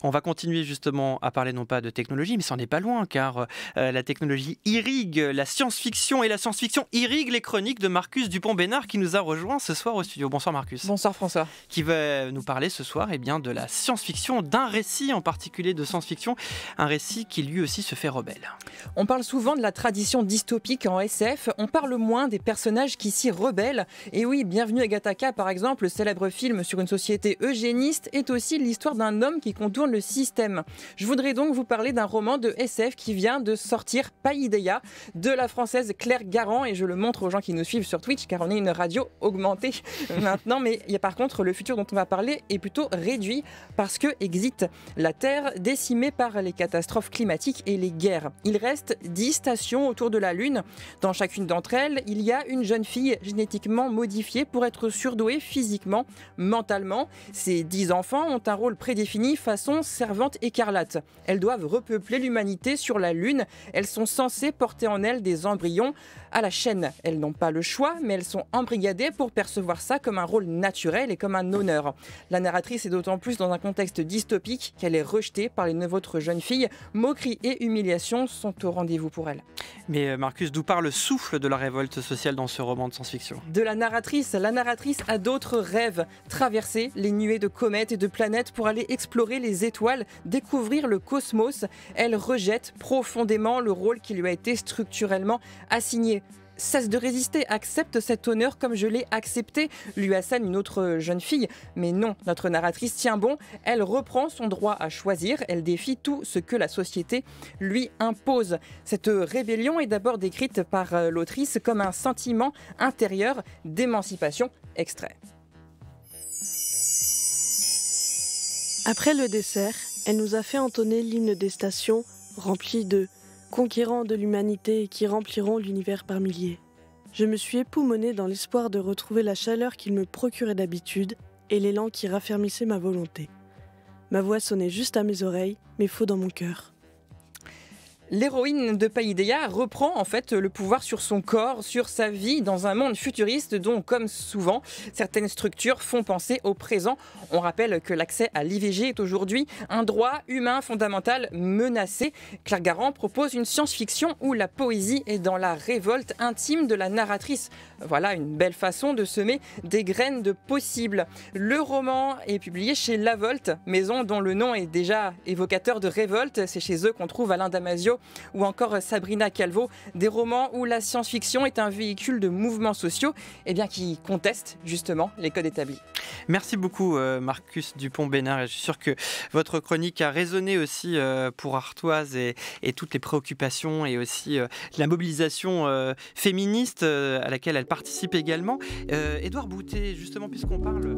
On va continuer justement à parler non pas de technologie, mais ça n'est pas loin, car la technologie irrigue la science-fiction et la science-fiction irrigue les chroniques de Marcus Dupont-Bénard qui nous a rejoint ce soir au studio. Bonsoir Marcus. Bonsoir François. Qui va nous parler ce soir de la science-fiction, d'un récit en particulier de science-fiction, un récit qui lui aussi se fait rebelle. On parle souvent de la tradition dystopique en SF, on parle moins des personnages qui s'y rebellent. Et oui, Bienvenue à Gattaca par exemple, le célèbre film sur une société eugéniste, est aussi l'histoire d'un homme qui contourne le système. Je voudrais donc vous parler d'un roman de SF qui vient de sortir, Paideia, de la française Claire Garand, et je le montre aux gens qui nous suivent sur Twitch car on est une radio augmentée maintenant, mais il y a par contre le futur dont on va parler est plutôt réduit parce que exit la Terre décimée par les catastrophes climatiques et les guerres. Il reste 10 stations autour de la Lune. Dans chacune d'entre elles, il y a une jeune fille génétiquement modifiée pour être surdouée physiquement, mentalement. Ces 10 enfants ont un rôle prédéfini façon servante écarlate. Elles doivent repeupler l'humanité sur la Lune. Elles sont censées porter en elles des embryons à la chaîne. Elles n'ont pas le choix, mais elles sont embrigadées pour percevoir ça comme un rôle naturel et comme un honneur. La narratrice est d'autant plus dans un contexte dystopique qu'elle est rejetée par les 9 autres jeunes filles. Moqueries et humiliations sont au rendez-vous pour elle. Mais Marcus, d'où part le souffle de la révolte sociale dans ce roman de science-fiction ? De la narratrice a d'autres rêves. Traverser les nuées de comètes et de planètes pour aller explorer les étoiles, découvrir le cosmos. Elle rejette profondément le rôle qui lui a été structurellement assigné. Cesse de résister, accepte cet honneur comme je l'ai accepté, lui assène une autre jeune fille. Mais non, notre narratrice tient bon, elle reprend son droit à choisir, elle défie tout ce que la société lui impose. Cette rébellion est d'abord décrite par l'autrice comme un sentiment intérieur d'émancipation. Extrait. Après le dessert, elle nous a fait entonner l'hymne des stations, rempli de conquérants de l'humanité qui rempliront l'univers par milliers. Je me suis époumonée dans l'espoir de retrouver la chaleur qu'il me procurait d'habitude et l'élan qui raffermissait ma volonté. Ma voix sonnait juste à mes oreilles, mais faux dans mon cœur. L'héroïne de Paideia reprend en fait le pouvoir sur son corps, sur sa vie dans un monde futuriste dont, comme souvent, certaines structures font penser au présent. On rappelle que l'accès à l'IVG est aujourd'hui un droit humain fondamental menacé. Claire Garand propose une science-fiction où la poésie est dans la révolte intime de la narratrice. Voilà une belle façon de semer des graines de possible. Le roman est publié chez La Volte, maison dont le nom est déjà évocateur de révolte. C'est chez eux qu'on trouve Alain Damasio ou encore Sabrina Calvo, des romans où la science-fiction est un véhicule de mouvements sociaux qui contestent justement les codes établis. Merci beaucoup Marcus Dupont-Bénard. Je suis sûr que votre chronique a résonné aussi pour Artoise et toutes les préoccupations et aussi la mobilisation féministe à laquelle elle participe également. Édouard Boutet, justement, puisqu'on parle